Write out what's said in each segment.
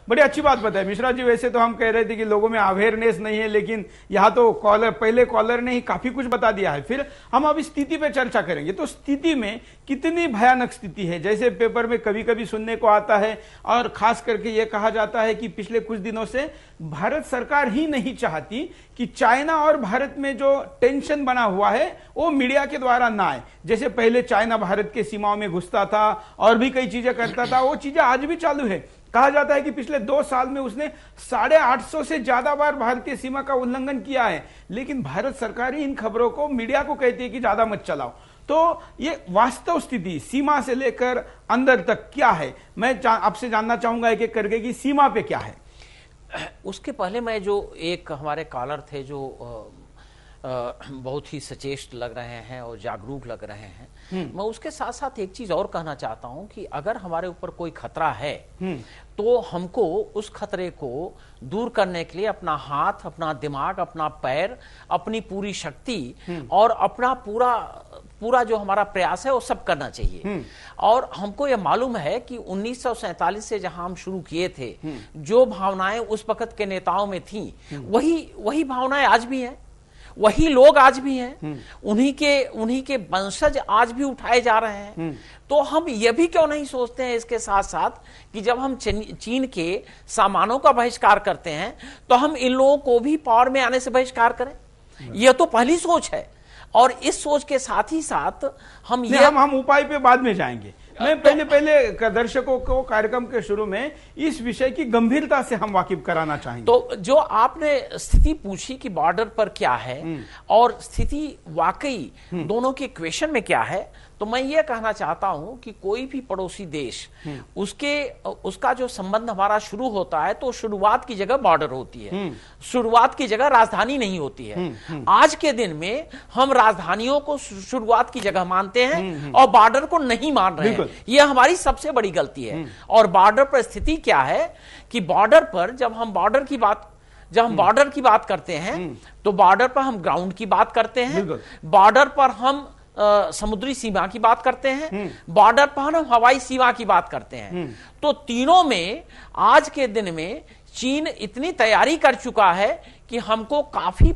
बड़ी अच्छी बात बताई मिश्रा जी। वैसे तो हम कह रहे थे कि लोगों में अवेयरनेस नहीं है, लेकिन यहाँ तो पहले कॉलर ने ही काफी कुछ बता दिया है। फिर हम अब स्थिति पे चर्चा करेंगे। तो स्थिति में कितनी भयानक स्थिति है, जैसे पेपर में कभी कभी सुनने को आता है, और खास करके ये कहा जाता है कि पिछले कुछ दिनों से भारत सरकार ही नहीं चाहती कि चाइना और भारत में जो टेंशन बना हुआ है वो मीडिया के द्वारा ना आए। जैसे पहले चाइना भारत के सीमाओं में घुसता था और भी कई चीजें करता था, वो चीजें आज भी चालू है। कहा जाता है कि पिछले 2 साल में उसने 850 से ज्यादा बार भारतीय सीमा का उल्लंघन किया है, लेकिन भारत सरकार ही इन खबरों को मीडिया को कहती है कि ज्यादा मत चलाओ। तो ये वास्तव स्थिति सीमा से लेकर अंदर तक क्या है, मैं आपसे जानना चाहूंगा एक एक करके कि सीमा पे क्या है। उसके पहले मैं जो एक हमारे कॉलर थे जो बहुत ही सचेत लग रहे हैं और जागरूक लग रहे हैं, मैं उसके साथ साथ एक चीज और कहना चाहता हूं कि अगर हमारे ऊपर कोई खतरा है तो हमको उस खतरे को दूर करने के लिए अपना हाथ, अपना दिमाग, अपना पैर, अपनी पूरी शक्ति और अपना पूरा जो हमारा प्रयास है वो सब करना चाहिए। और हमको ये मालूम है कि 1947 से जहां हम शुरू किए थे, जो भावनाएं उस वक्त के नेताओं में थी, वही भावनाएं आज भी हैं, वही लोग आज भी हैं, उन्हीं के वंशज आज भी उठाए जा रहे हैं। तो हम ये भी क्यों नहीं सोचते हैं इसके साथ साथ कि जब हम चीन के सामानों का बहिष्कार करते हैं तो हम इन लोगों को भी पावर में आने से बहिष्कार करें। यह तो पहली सोच है, और इस सोच के साथ ही साथ हम उपाय पे बाद में जाएंगे। मैं पहले दर्शकों को कार्यक्रम के शुरू में इस विषय की गंभीरता से हम वाकिफ कराना चाहेंगे। तो जो आपने स्थिति पूछी कि बॉर्डर पर क्या है और स्थिति वाकई दोनों के इक्वेशन में क्या है, तो मैं ये कहना चाहता हूं कि कोई भी पड़ोसी देश उसका जो संबंध हमारा शुरू होता है तो शुरुआत की जगह बॉर्डर होती है, शुरुआत की जगह राजधानी नहीं होती है। आज के दिन में हम राजधानियों को शुरुआत की जगह मानते हैं और बॉर्डर को नहीं मान रहे हैं। यह हमारी सबसे बड़ी गलती है। और बॉर्डर पर स्थिति क्या है कि बॉर्डर पर जब हम बॉर्डर की बात करते हैं तो बॉर्डर पर हम ग्राउंड की बात करते हैं, बॉर्डर पर हम समुद्री सीमा की बात करते हैं, बॉर्डर पर हम हवाई सीमा की बात करते हैं। तो तीनों में आज के दिन में चीन इतनी तैयारी कर चुका है कि हमको काफी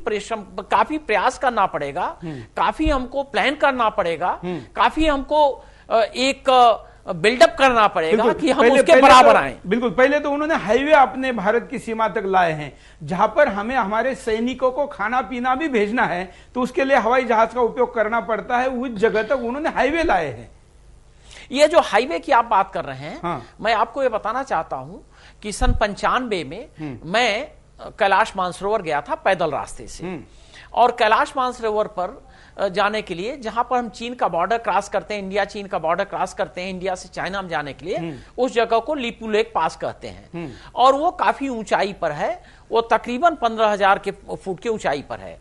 प्रयास करना पड़ेगा, काफी हमको प्लान करना पड़ेगा, काफी हमको एक बिल्डअप करना पड़ेगा कि हम उसके बराबर आए। बिल्कुल, पहले तो उन्होंने हाईवे अपने भारत की सीमा तक लाए हैं, जहां पर हमें हमारे सैनिकों को खाना पीना भी भेजना है तो उसके लिए हवाई जहाज का उपयोग करना पड़ता है। उस जगह तक उन्होंने हाईवे लाए हैं। ये जो हाईवे की आप बात कर रहे हैं, मैं आपको ये बताना चाहता हूं कि सन 95 में मैं कैलाश मानसरोवर गया था पैदल रास्ते से, और कैलाश मानसरोवर पर जाने के लिए जहां पर हम चीन का बॉर्डर क्रॉस करते हैं, इंडिया चीन का बॉर्डर क्रॉस करते हैं, इंडिया से चाइना में जाने के लिए, उस जगह को लीपू लेक पास कहते हैं, और वो काफी ऊंचाई पर है, वो तकरीबन 15,000 फुट की ऊंचाई पर है।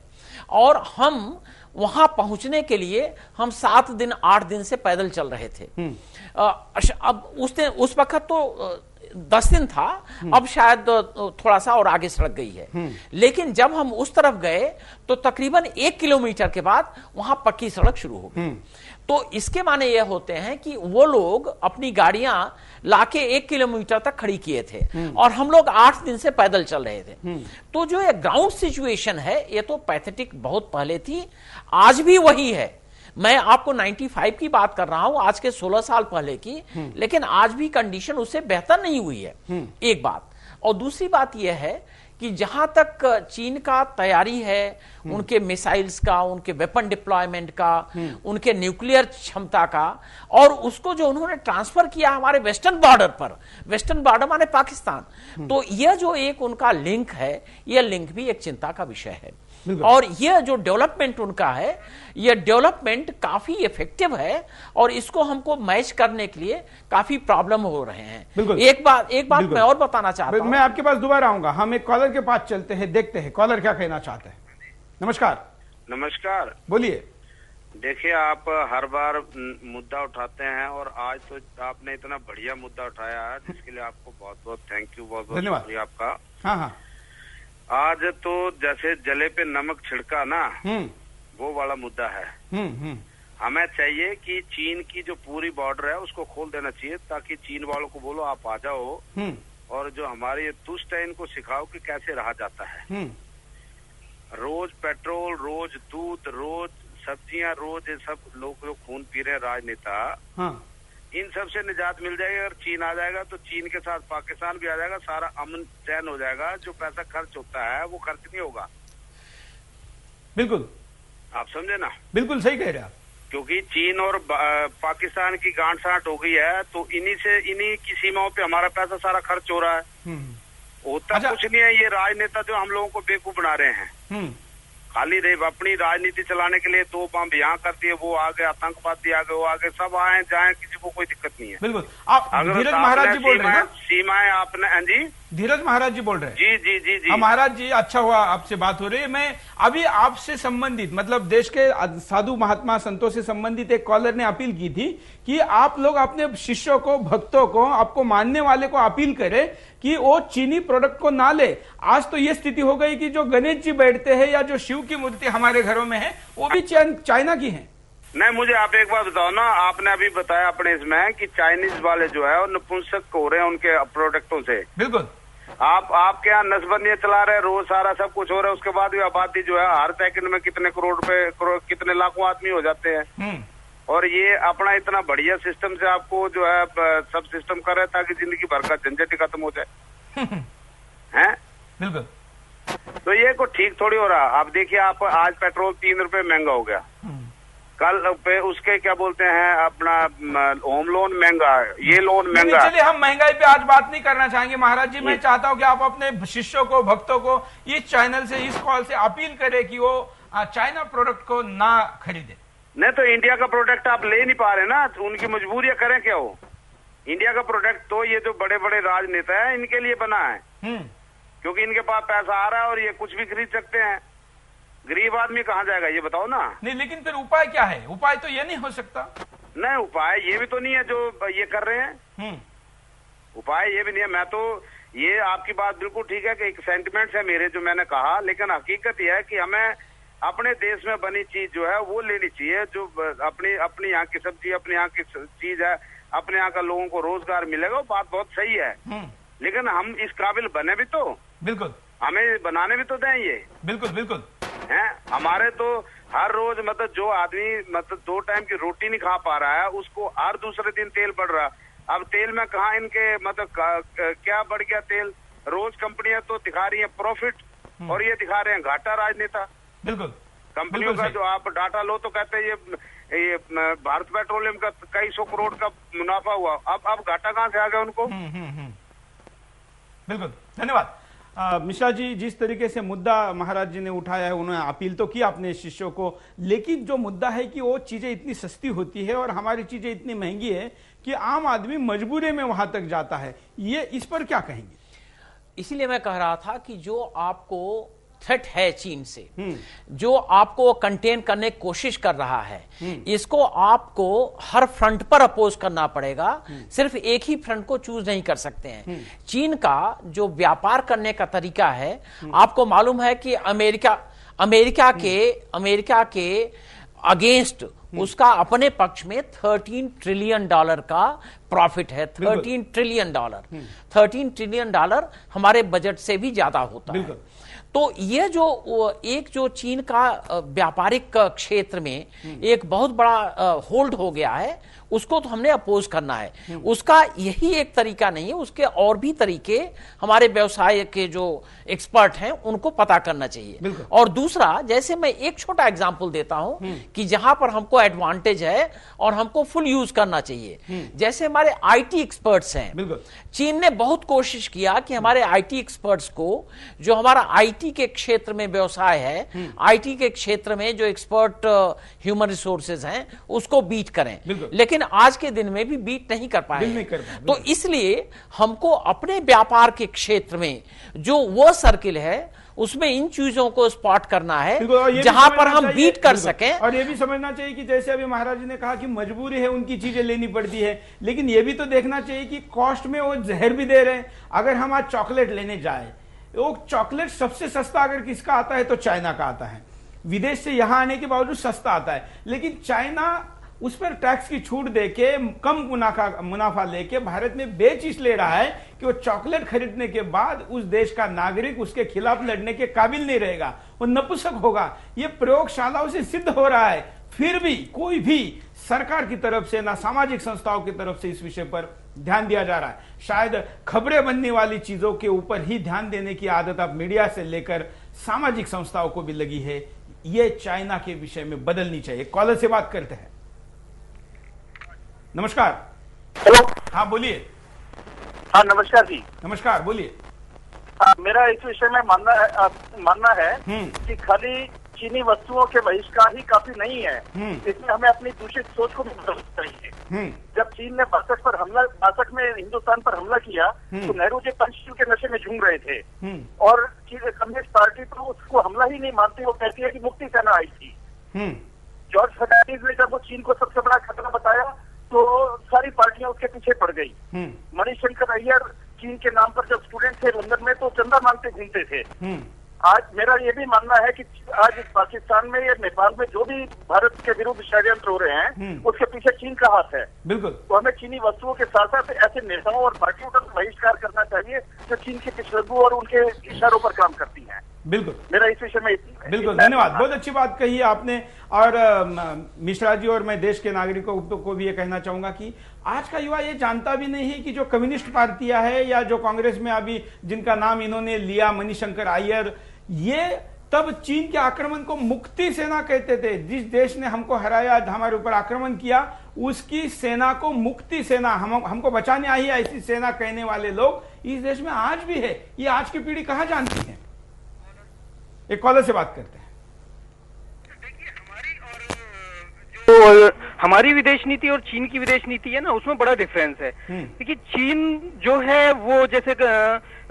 और हम वहां पहुंचने के लिए हम 7 दिन 8 दिन से पैदल चल रहे थे। अब उस वक्त तो 10 दिन था, अब शायद थोड़ा सा और आगे सड़क गई है। लेकिन जब हम उस तरफ गए तो तकरीबन 1 किलोमीटर के बाद वहां पक्की सड़क शुरू हो गई। तो इसके माने ये होते हैं कि वो लोग अपनी गाड़ियां लाके 1 किलोमीटर तक खड़ी किए थे और हम लोग 8 दिन से पैदल चल रहे थे। तो जो ये ग्राउंड सिचुएशन है ये तो पैथेटिक बहुत पहले थी, आज भी वही है। मैं आपको 95 की बात कर रहा हूं, आज के 16 साल पहले की, लेकिन आज भी कंडीशन उससे बेहतर नहीं हुई है, एक बात। और दूसरी बात यह है कि जहां तक चीन का तैयारी है, उनके मिसाइल्स का, उनके वेपन डिप्लॉयमेंट का, उनके न्यूक्लियर क्षमता का, और उसको जो उन्होंने ट्रांसफर किया हमारे वेस्टर्न बॉर्डर पर, वेस्टर्न बॉर्डर माने पाकिस्तान, तो यह जो एक उनका लिंक है, यह लिंक भी एक चिंता का विषय है। और यह जो डेवलपमेंट उनका है, यह डेवलपमेंट काफी इफेक्टिव है और इसको हमको मैच करने के लिए काफी प्रॉब्लम हो रहे हैं। एक बात मैं और बताना चाहता हूं। मैं आपके पास दोबारा आऊंगा, हम एक कॉलर के पास चलते हैं, देखते हैं कॉलर क्या कहना चाहते हैं। नमस्कार। नमस्कार, बोलिए। देखिए, आप हर बार मुद्दा उठाते हैं और आज तो आपने इतना बढ़िया मुद्दा उठाया है, जिसके लिए आपको बहुत बहुत थैंक यू, बहुत बहुत शुक्रिया आपका। हाँ, आज तो जैसे जले पे नमक छिड़का ना, वो वाला मुद्दा है। हमें चाहिए कि चीन की जो पूरी बॉर्डर है उसको खोल देना चाहिए, ताकि चीन वालों को बोलो आप आ जाओ, और जो हमारे ये दुष्ट है इनको सिखाओ कि कैसे रहा जाता है। रोज पेट्रोल, रोज दूध, रोज सब्जियां, रोज ये सब लोग जो खून पी रहे हैं राजनेता, इन सब से निजात मिल जाएगी। अगर चीन आ जाएगा तो चीन के साथ पाकिस्तान भी आ जाएगा, सारा अमन चैन हो जाएगा। जो पैसा खर्च होता है वो खर्च नहीं होगा। बिल्कुल, आप समझे ना? बिल्कुल सही कह रहे हैं आप। क्योंकि चीन और पाकिस्तान की गांठ साठ हो गई है, तो इन्हीं की सीमाओं पे हमारा पैसा सारा खर्च हो रहा है। होता कुछ नहीं है। ये राजनेता जो हम लोगों को बेवकूफ बना रहे हैं, खाली अपनी राजनीति चलाने के लिए दो बम यहाँ कर दिए, वो आ गए, आतंकवादी आ गए, वो आ गए, सब आए जाए, किसी को कोई दिक्कत नहीं है। बिल्कुल। आप धीरज महाराज जी बोल रहे हैं? सीमाएं आपने, हाँ जी, धीरज महाराज जी बोल रहे हैं? जी जी जी जी। महाराज जी, अच्छा हुआ आपसे बात हो रही है। मैं अभी आपसे संबंधित, मतलब देश के साधु महात्मा संतों से संबंधित एक कॉलर ने अपील की थी कि आप लोग अपने शिष्यों को, भक्तों को, आपको मानने वाले को अपील करें कि वो चीनी प्रोडक्ट को ना ले। आज तो ये स्थिति हो गई कि जो गणेश जी बैठते हैं या जो शिव की मूर्ति हमारे घरों में है वो भी चाइना की है। नहीं, मुझे आप एक बात बताओ ना, आपने अभी बताया अपने इसमें कि चाइनीज वाले जो है वो नपुंसक हो रहे हैं उनके प्रोडक्टों से। बिल्कुल। आपके यहाँ नसबंदियां चला रहे, रोज सारा सब कुछ हो रहा है, उसके बाद भी आबादी जो है हर सेकंड में कितने करोड़ रुपए, कितने लाखों आदमी हो जाते हैं। और ये अपना इतना बढ़िया सिस्टम से आपको जो है सब सिस्टम कर रहे हैं ताकि जिंदगी भर का झंझट ही खत्म हो जाए। हैं? बिल्कुल। तो ये को ठीक थोड़ी हो रहा। आप देखिए, आप आज पेट्रोल 3 रुपए महंगा हो गया, कल पे उसके क्या बोलते हैं अपना होम लोन महंगा, ये लोन महंगा। चलिए, हम महंगाई पे आज बात नहीं करना चाहेंगे महाराज जी। मैं चाहता हूं कि आप अपने शिष्यों को, भक्तों को इस चैनल से, इस कॉल से अपील करें कि वो चाइना प्रोडक्ट को ना खरीदे। नहीं तो इंडिया का प्रोडक्ट आप ले नहीं पा रहे ना, तो उनकी मजबूरियां करें क्या हो। इंडिया का प्रोडक्ट तो ये जो बड़े बड़े राजनेता है इनके लिए बना है, क्योंकि इनके पास पैसा आ रहा है और ये कुछ भी खरीद सकते हैं। गरीब आदमी कहाँ जाएगा ये बताओ ना। नहीं, लेकिन फिर उपाय क्या है? उपाय तो ये नहीं हो सकता। नहीं, उपाय ये भी तो नहीं है जो ये कर रहे हैं। उपाय ये भी नहीं है। मैं तो, ये आपकी बात बिल्कुल ठीक है कि एक सेंटिमेंट्स है मेरे जो मैंने कहा, लेकिन हकीकत यह है कि हमें अपने देश में बनी चीज जो है वो लेनी चाहिए, जो अपनी यहाँ की सब्जी, अपने यहाँ की चीज है, अपने यहाँ का लोगों को रोजगार मिलेगा। वो बात बहुत सही है, लेकिन हम इस काबिल बने भी तो। बिल्कुल। हमें बनाने भी तो दें ये। बिल्कुल बिल्कुल। हैं, हमारे तो हर रोज मतलब जो आदमी मतलब 2 टाइम की रोटी नहीं खा पा रहा है, उसको हर दूसरे दिन तेल बढ़ रहा। अब तेल में कहा इनके मतलब क्या बढ़ गया तेल। रोज कंपनियां तो दिखा रही है प्रॉफिट और ये दिखा रहे हैं घाटा राजनेता। बिल्कुल। कंपनियों का जो आप डाटा लो तो कहते हैं ये भारत पेट्रोलियम का कई 100 करोड़ का मुनाफा हुआ। अब घाटा कहाँ से आ गया उनको। बिल्कुल, धन्यवाद। मिश्रा जी, जिस तरीके से मुद्दा महाराज जी ने उठाया है, उन्होंने अपील तो की अपने शिष्यों को, लेकिन जो मुद्दा है कि वो चीजें इतनी सस्ती होती है और हमारी चीजें इतनी महंगी है कि आम आदमी मजबूरी में वहां तक जाता है। ये इस पर क्या कहेंगे? इसीलिए मैं कह रहा था कि जो आपको थ्रेट है चीन से, जो आपको कंटेन करने की कोशिश कर रहा है, इसको आपको हर फ्रंट पर अपोज करना पड़ेगा। सिर्फ एक ही फ्रंट को चूज नहीं कर सकते हैं। चीन का जो व्यापार करने का तरीका है, आपको मालूम है कि अमेरिका के अगेंस्ट उसका अपने पक्ष में $13 ट्रिलियन का प्रॉफिट है। $13 ट्रिलियन। $13 ट्रिलियन हमारे बजट से भी ज्यादा होता है। तो ये जो चीन का व्यापारिक क्षेत्र में एक बहुत बड़ा होल्ड हो गया है, उसको तो हमने अपोज करना है। उसका यही एक तरीका नहीं है, उसके और भी तरीके हमारे व्यवसाय के जो एक्सपर्ट हैं उनको पता करना चाहिए। और दूसरा, जैसे मैं एक छोटा एग्जांपल देता हूं कि जहां पर हमको एडवांटेज है और हमको फुल यूज करना चाहिए, जैसे हमारे आईटी एक्सपर्ट्स हैं। चीन ने बहुत कोशिश किया कि हमारे आईटी एक्सपर्ट्स को, जो हमारा आईटी के क्षेत्र में व्यवसाय है, आईटी के क्षेत्र में जो एक्सपर्ट ह्यूमन रिसोर्सेज हैं, उसको बीट करें, लेकिन आज के दिन में भी बीट नहीं कर पाए। तो इसलिए हमको अपने व्यापार के क्षेत्र में जो वो सर्किल है उसमें इन चीजों को स्पॉट करना है जहां पर हम बीट कर सकें। और ये भी समझना चाहिए कि जैसे अभी महाराज जी ने कहा कि मजबूरी है, उनकी चीजें लेनी पड़ती है, लेकिन ये भी तो देखना चाहिए कि कॉस्ट में वो जहर भी दे रहे हैं। अगर हम आज चॉकलेट लेने जाए, वो चॉकलेट सबसे सस्ता अगर किसका आता है तो चाइना का आता है। विदेश से यहां आने के बावजूद सस्ता आता है, लेकिन चाइना उस पर टैक्स की छूट देके कम मुनाफा लेके भारत में बेच इस ले रहा है कि वो चॉकलेट खरीदने के बाद उस देश का नागरिक उसके खिलाफ लड़ने के काबिल नहीं रहेगा, वो नपुंसक होगा। ये प्रयोगशालाओं से सिद्ध हो रहा है। फिर भी कोई भी सरकार की तरफ से ना सामाजिक संस्थाओं की तरफ से इस विषय पर ध्यान दिया जा रहा है। शायद खबरें बनने वाली चीजों के ऊपर ही ध्यान देने की आदत अब मीडिया से लेकर सामाजिक संस्थाओं को भी लगी है। ये चाइना के विषय में बदलनी चाहिए। कॉलर से बात करते हैं। नमस्कार। हेलो। हाँ बोलिए। हाँ नमस्कार जी। नमस्कार, बोलिए। मेरा इस विषय में मानना है कि खाली चीनी वस्तुओं के बहिष्कार ही काफी नहीं है। इसमें हमें अपनी दूषित सोच को भी बदलना चाहिए। जब चीन ने 62 में हिंदुस्तान पर हमला किया तो नेहरू जी पंचशील के नशे में झूम रहे थे और कम्युनिस्ट पार्टी तो उसको हमला ही नहीं मानती, वो कहती है कि मुक्ति सेना आई थी। जॉर्ज फर्नांडिस ने जब वो चीन को सबसे बड़ा खतरा बताया तो सारी पार्टियां उसके पीछे पड़ गई। मणिशंकर अय्यर चीन के नाम पर जब स्टूडेंट थे लंदन में तो चंदा मांगते घूमते थे। आज मेरा ये भी मानना है कि आज पाकिस्तान में या नेपाल में जो भी भारत के विरुद्ध षड्यंत्र हो रहे हैं उसके पीछे चीन का हाथ है। बिल्कुल। तो हमें चीनी वस्तुओं के साथ साथ ऐसे नेताओं और पार्टियों का बहिष्कार करना चाहिए जो चीन के पिछड़ों और उनके इशारों पर काम करती हैं। बिल्कुल, मेरा इस विषय में बिल्कुल धन्यवाद। बहुत अच्छी बात कही आपने। और मिश्रा जी और मैं देश के नागरिकों को भी ये कहना चाहूंगा कि आज का युवा ये जानता भी नहीं है कि जो कम्युनिस्ट पार्टियां है या जो कांग्रेस में अभी जिनका नाम इन्होंने लिया, मणिशंकर अय्यर, ये तब चीन के आक्रमण को मुक्ति सेना कहते थे। जिस देश ने हमको हराया, हमारे ऊपर आक्रमण किया, उसकी सेना को मुक्ति सेना, हमको बचाने आई है, ऐसी सेना कहने वाले लोग इस देश में आज भी है। ये आज की पीढ़ी कहां जानती है। एक कॉलर से बात करते हैं। तो हमारी विदेश नीति और चीन की विदेश नीति है ना, उसमें बड़ा डिफरेंस है। क्योंकि चीन जो है वो जैसे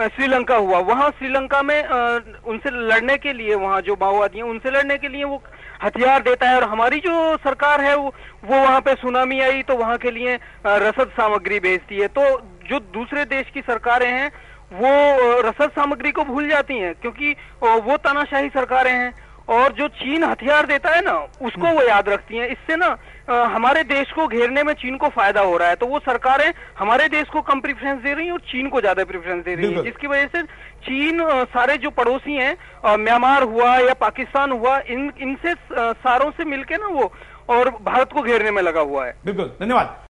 श्रीलंका हुआ, वहां श्रीलंका में उनसे लड़ने के लिए, वहां जो माओवादी हैं उनसे लड़ने के लिए वो हथियार देता है। और हमारी जो सरकार है वो वहां पे सुनामी आई तो वहां के लिए रसद सामग्री भेजती है। तो जो दूसरे देश की सरकारें हैं वो रसद सामग्री को भूल जाती हैं क्योंकि वो तानाशाही सरकारें हैं। और जो चीन हथियार देता है ना उसको वो याद रखती हैं। इससे ना हमारे देश को घेरने में चीन को फायदा हो रहा है। तो वो सरकारें हमारे देश को कम प्रेफरेंस दे रही हैं और चीन को ज्यादा प्रेफरेंस दे रही हैं, जिसकी वजह से चीन सारे जो पड़ोसी हैं, म्यांमार हुआ या पाकिस्तान हुआ, इनसे सारों से मिलके ना वो और भारत को घेरने में लगा हुआ है। बिल्कुल, धन्यवाद।